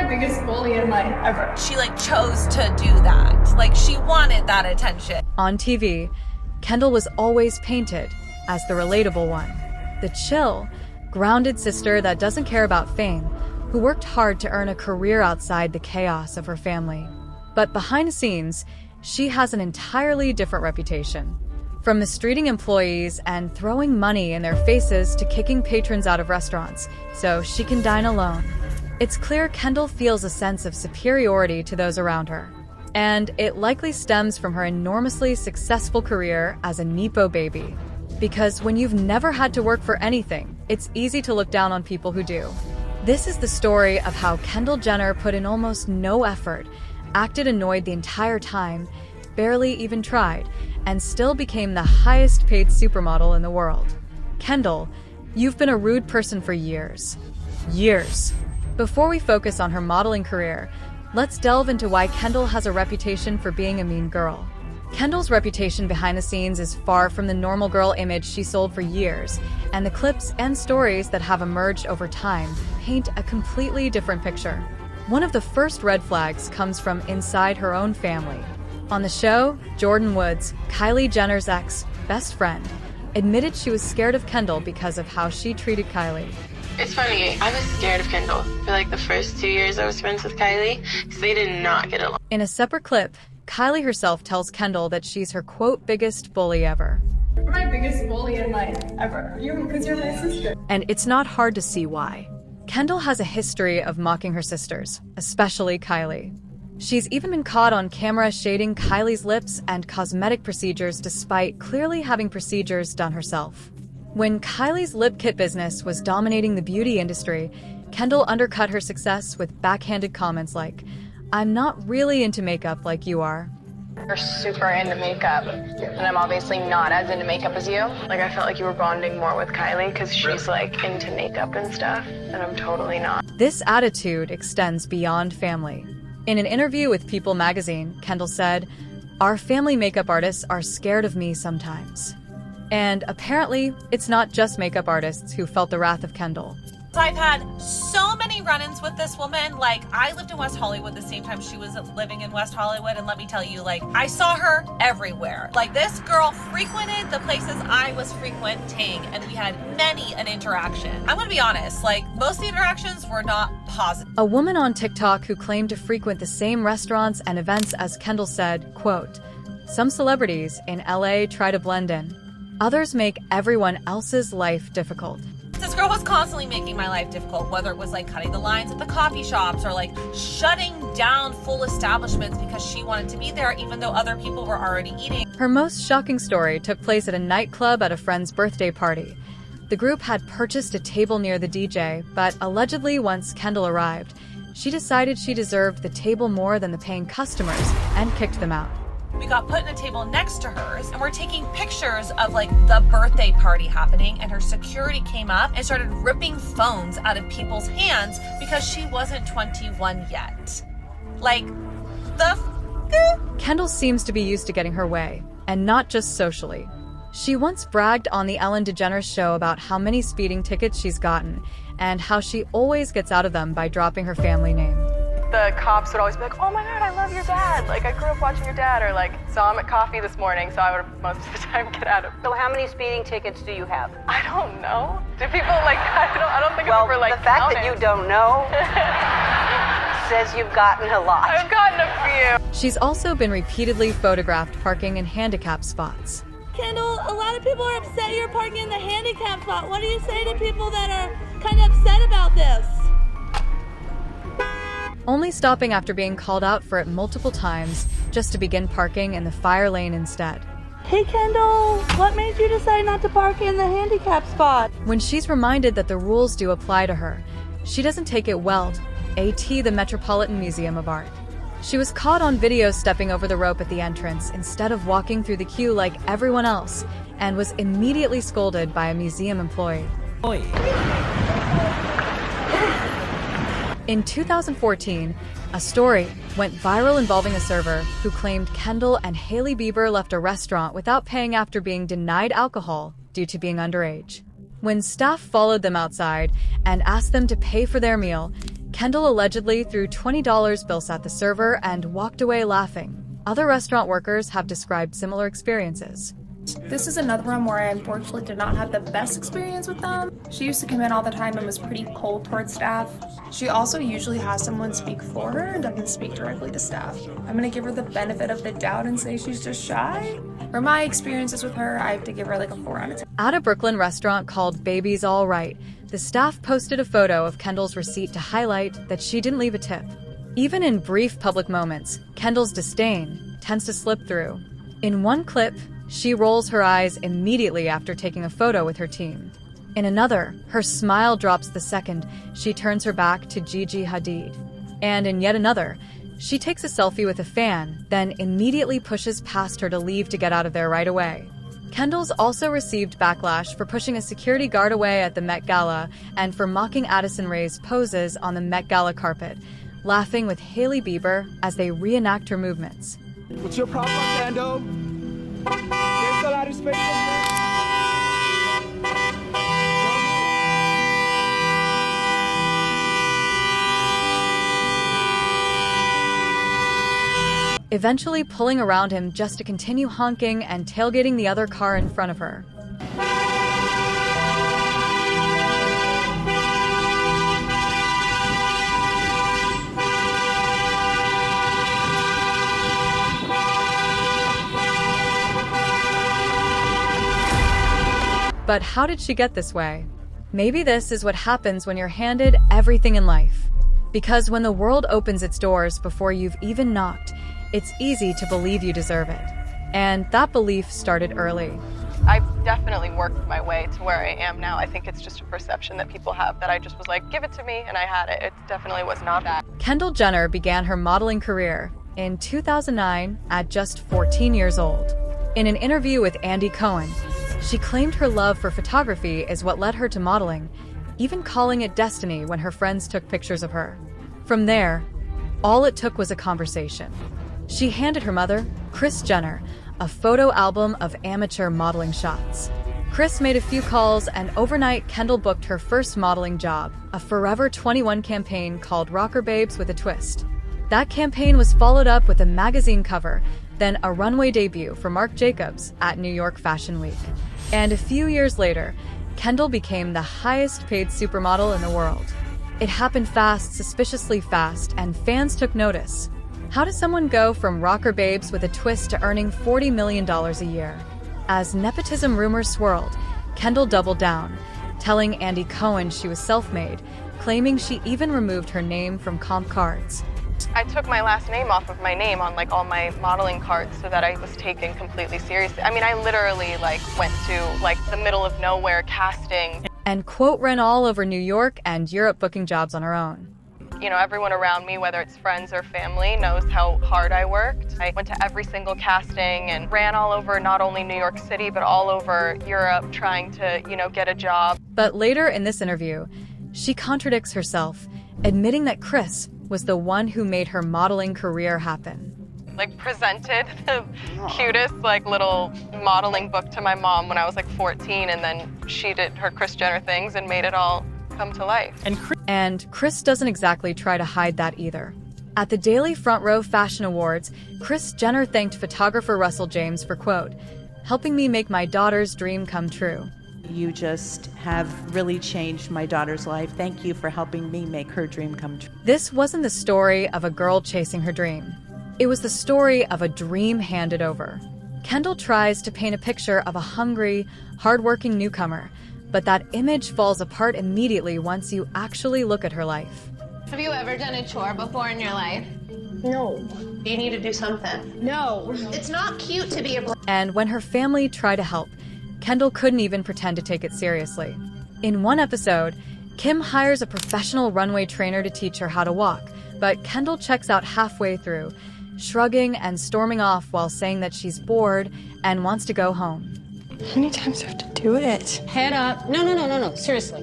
biggest bully in my ever. She chose to do that. She wanted that attention. On TV, Kendall was always painted as the relatable one, the chill, grounded sister that doesn't care about fame, who worked hard to earn a career outside the chaos of her family. But behind the scenes, she has an entirely different reputation. From mistreating employees and throwing money in their faces to kicking patrons out of restaurants so she can dine alone. It's clear Kendall feels a sense of superiority to those around her. And it likely stems from her enormously successful career as a Nepo baby. Because when you've never had to work for anything, it's easy to look down on people who do. This is the story of how Kendall Jenner put in almost no effort, acted annoyed the entire time, barely even tried, and still became the highest paid supermodel in the world. Kendall, you've been a rude person for years. Years. Before we focus on her modeling career, let's delve into why Kendall has a reputation for being a mean girl. Kendall's reputation behind the scenes is far from the normal girl image she sold for years, and the clips and stories that have emerged over time paint a completely different picture. One of the first red flags comes from inside her own family. On the show, Jordyn Woods, Kylie Jenner's ex-best friend, admitted she was scared of Kendall because of how she treated Kylie. It's funny, I was scared of Kendall for the first 2 years I was friends with Kylie, because they did not get along. In a separate clip, Kylie herself tells Kendall that she's her, quote, biggest bully ever. You're my biggest bully in my ever. Because you're my sister. And it's not hard to see why. Kendall has a history of mocking her sisters, especially Kylie. She's even been caught on camera shading Kylie's lips and cosmetic procedures despite clearly having procedures done herself. When Kylie's lip kit business was dominating the beauty industry, Kendall undercut her success with backhanded comments like, "I'm not really into makeup like you are." You're super into makeup, and I'm obviously not as into makeup as you. I felt like you were bonding more with Kylie because she's into makeup and stuff, and I'm totally not. This attitude extends beyond family. In an interview with People magazine, Kendall said, "Our family makeup artists are scared of me sometimes." And apparently, it's not just makeup artists who felt the wrath of Kendall. I've had so many run-ins with this woman. I lived in West Hollywood the same time she was living in West Hollywood, and let me tell you, I saw her everywhere. This girl frequented the places I was frequenting, and we had many an interaction. I'm gonna be honest, most of the interactions were not positive. A woman on TikTok who claimed to frequent the same restaurants and events as Kendall said, quote, "Some celebrities in LA try to blend in. Others make everyone else's life difficult." This girl was constantly making my life difficult, whether it was cutting the lines at the coffee shops or shutting down full establishments because she wanted to be there even though other people were already eating. Her most shocking story took place at a nightclub at a friend's birthday party. The group had purchased a table near the DJ, but allegedly once Kendall arrived, she decided she deserved the table more than the paying customers and kicked them out. We got put in a table next to hers, and we're taking pictures of the birthday party happening, and her security came up and started ripping phones out of people's hands because she wasn't 21 yet. Kendall seems to be used to getting her way, and not just socially. She once bragged on the Ellen DeGeneres show about how many speeding tickets she's gotten, and how she always gets out of them by dropping her family name. The cops would always be like, "Oh my God, I love your dad. I grew up watching your dad," or saw him at coffee this morning, so I would most of the time get out of. So how many speeding tickets do you have? I don't know. Do people I don't think I've ever the fact that you don't know says you've gotten a lot. I've gotten a few. She's also been repeatedly photographed parking in handicap spots. Kendall, a lot of people are upset you're parking in the handicap spot. What do you say to people that are kind of upset about this? Only stopping after being called out for it multiple times just to begin parking in the fire lane instead. Hey Kendall, what made you decide not to park in the handicap spot? When she's reminded that the rules do apply to her, she doesn't take it well, at the Metropolitan Museum of Art. She was caught on video stepping over the rope at the entrance instead of walking through the queue like everyone else, and was immediately scolded by a museum employee. In 2014, a story went viral involving a server who claimed Kendall and Hailey Bieber left a restaurant without paying after being denied alcohol due to being underage. When staff followed them outside and asked them to pay for their meal, Kendall allegedly threw $20 bills at the server and walked away laughing. Other restaurant workers have described similar experiences. This is another one where I unfortunately did not have the best experience with them. She used to come in all the time and was pretty cold towards staff. She also usually has someone speak for her and doesn't speak directly to staff. I'm gonna give her the benefit of the doubt and say she's just shy. For my experiences with her, I have to give her like a 4 out of 10. At a Brooklyn restaurant called Baby's All Right, the staff posted a photo of Kendall's receipt to highlight that she didn't leave a tip. Even in brief public moments, Kendall's disdain tends to slip through. In one clip, she rolls her eyes immediately after taking a photo with her team. In another, her smile drops the second she turns her back to Gigi Hadid. And in yet another, she takes a selfie with a fan, then immediately pushes past her to leave to get out of there right away. Kendall's also received backlash for pushing a security guard away at the Met Gala and for mocking Addison Rae's poses on the Met Gala carpet, laughing with Hailey Bieber as they reenact her movements. What's your problem, Kendall? There's a lot of space over there. Eventually pulling around him just to continue honking and tailgating the other car in front of her. But how did she get this way? Maybe this is what happens when you're handed everything in life. Because when the world opens its doors before you've even knocked, it's easy to believe you deserve it. And that belief started early. I've definitely worked my way to where I am now. I think it's just a perception that people have that I just was like, give it to me, and I had it. It definitely was not that. Kendall Jenner began her modeling career in 2009 at just 14 years old. In an interview with Andy Cohen, she claimed her love for photography is what led her to modeling, even calling it destiny when her friends took pictures of her. From there, all it took was a conversation. She handed her mother, Kris Jenner, a photo album of amateur modeling shots. Kris made a few calls, and overnight Kendall booked her first modeling job, a Forever 21 campaign called Rocker Babes with a Twist. That campaign was followed up with a magazine cover, then a runway debut for Marc Jacobs at New York Fashion Week. And a few years later, Kendall became the highest-paid supermodel in the world. It happened fast, suspiciously fast, and fans took notice. How does someone go from Rocker Babes with a Twist to earning $40 million a year? As nepotism rumors swirled, Kendall doubled down, telling Andy Cohen she was self-made, claiming she even removed her name from comp cards. I took my last name off of my name on like all my modeling cards so that I was taken completely seriously. I mean, I literally like went to like the middle of nowhere casting. And quote ran all over New York and Europe booking jobs on her own. You know, everyone around me, whether it's friends or family, knows how hard I worked. I went to every single casting and ran all over not only New York City, but all over Europe trying to, you know, get a job. But later in this interview, she contradicts herself, admitting that Kris was the one who made her modeling career happen. Like presented the cutest like little modeling book to my mom when I was like 14, and then she did her Kris Jenner things and made it all come to life. And Kris doesn't exactly try to hide that either. At the Daily Front Row Fashion Awards, Kris Jenner thanked photographer Russell James for, quote, helping me make my daughter's dream come true. You just have really changed my daughter's life. Thank you for helping me make her dream come true. This wasn't the story of a girl chasing her dream. It was the story of a dream handed over. Kendall tries to paint a picture of a hungry, hardworking newcomer, but that image falls apart immediately once you actually look at her life. Have you ever done a chore before in your life? No. You need to do something. No. It's not cute to be a And when her family tried to help, Kendall couldn't even pretend to take it seriously. In one episode, Kim hires a professional runway trainer to teach her how to walk, but Kendall checks out halfway through, shrugging and storming off while saying that she's bored and wants to go home. How many times do I have to do it? Head up. No. Seriously,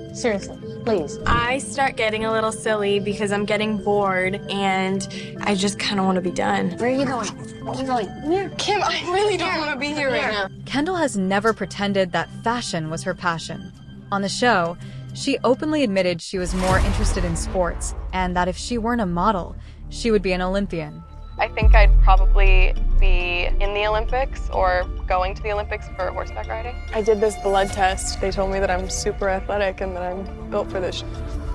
please. I start getting a little silly because I'm getting bored and I just kind of want to be done. Where are you going? Where are you going? Here. Kim, I really don't want to be here right now. Kendall has never pretended that fashion was her passion. On the show, She openly admitted she was more interested in sports, and that if she weren't a model, she would be an Olympian. I think I'd probably be in the Olympics or going to the Olympics for horseback riding. I did this blood test. They told me that I'm super athletic and that I'm built for this.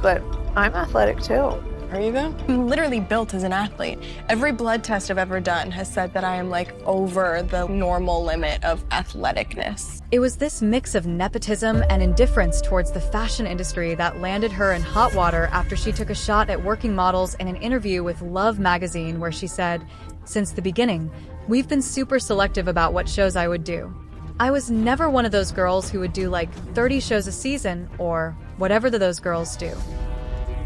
But I'm athletic too. Are you though? I'm literally built as an athlete. Every blood test I've ever done has said that I am like over the normal limit of athleticness. It was this mix of nepotism and indifference towards the fashion industry that landed her in hot water after she took a shot at working models in an interview with Love magazine, where she said, "Since the beginning, we've been super selective about what shows I would do. I was never one of those girls who would do like 30 shows a season or whatever those girls do."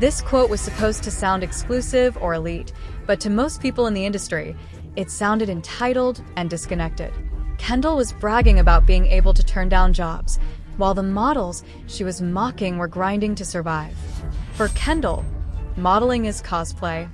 This quote was supposed to sound exclusive or elite, but to most people in the industry, it sounded entitled and disconnected. Kendall was bragging about being able to turn down jobs, while the models she was mocking were grinding to survive. For Kendall, modeling is cosplay.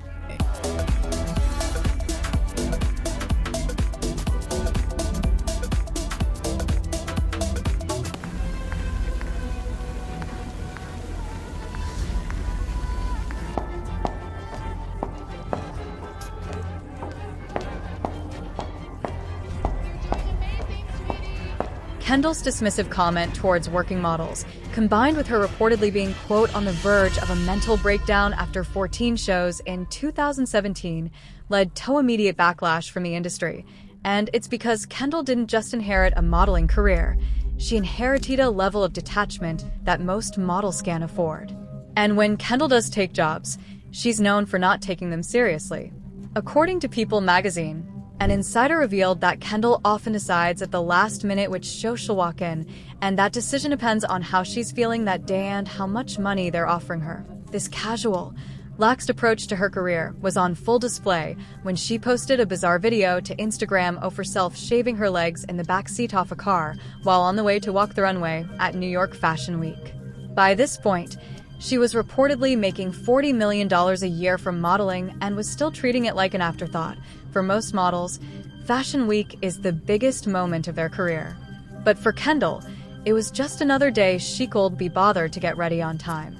Kendall's dismissive comment towards working models, combined with her reportedly being, quote, on the verge of a mental breakdown after 14 shows in 2017, led to immediate backlash from the industry. And it's because Kendall didn't just inherit a modeling career, she inherited a level of detachment that most models can't afford. And when Kendall does take jobs, she's known for not taking them seriously. According to People magazine, an insider revealed that Kendall often decides at the last minute which show she'll walk in, and that decision depends on how she's feeling that day and how much money they're offering her. This casual, lax approach to her career was on full display when she posted a bizarre video to Instagram of herself shaving her legs in the back seat off a car while on the way to walk the runway at New York Fashion Week. By this point, she was reportedly making $40 million a year from modeling and was still treating it like an afterthought. For most models, Fashion Week is the biggest moment of their career. But for Kendall, it was just another day she could be bothered to get ready on time.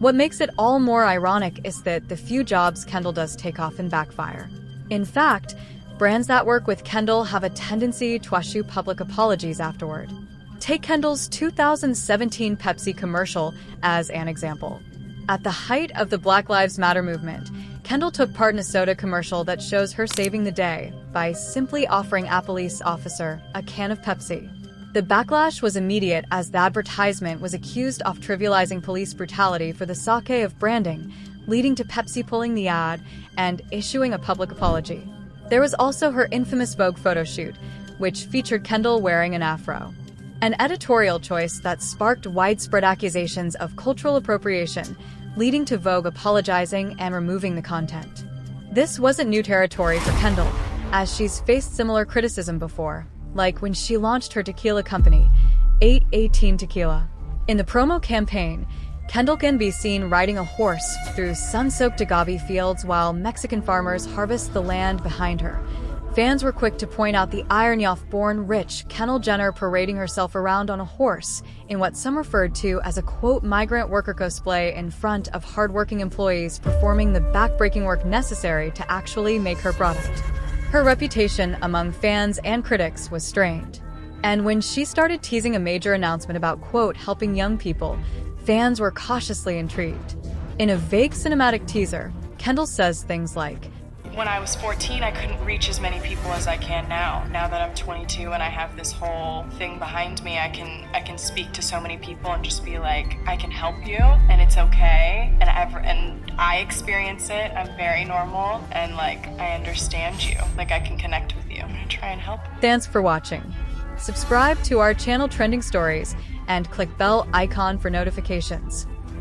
What makes it all more ironic is that the few jobs Kendall does take often backfire. In fact, brands that work with Kendall have a tendency to issue public apologies afterward. Take Kendall's 2017 Pepsi commercial as an example. At the height of the Black Lives Matter movement, Kendall took part in a soda commercial that shows her saving the day by simply offering a police officer a can of Pepsi. The backlash was immediate as the advertisement was accused of trivializing police brutality for the sake of branding, leading to Pepsi pulling the ad and issuing a public apology. There was also her infamous Vogue photo shoot, which featured Kendall wearing an afro. An editorial choice that sparked widespread accusations of cultural appropriation, leading to Vogue apologizing and removing the content. This wasn't new territory for Kendall, as she's faced similar criticism before, like when she launched her tequila company, 818 Tequila. In the promo campaign, Kendall can be seen riding a horse through sun-soaked agave fields while Mexican farmers harvest the land behind her. Fans were quick to point out the irony of born rich Kendall Jenner parading herself around on a horse in what some referred to as a, quote, migrant worker cosplay in front of hardworking employees performing the backbreaking work necessary to actually make her product. Her reputation among fans and critics was strained. And when she started teasing a major announcement about, quote, helping young people, fans were cautiously intrigued. In a vague cinematic teaser, Kendall says things like, when I was 14, I couldn't reach as many people as I can now. Now that I'm 22 and I have this whole thing behind me, I can speak to so many people and just be like, I can help you, and it's okay. And I experience it. I'm very normal, and like I understand you. Like I can connect with you. I'm gonna try and help. Thanks for watching. Subscribe to our channel Trending Stories and click bell icon for notifications.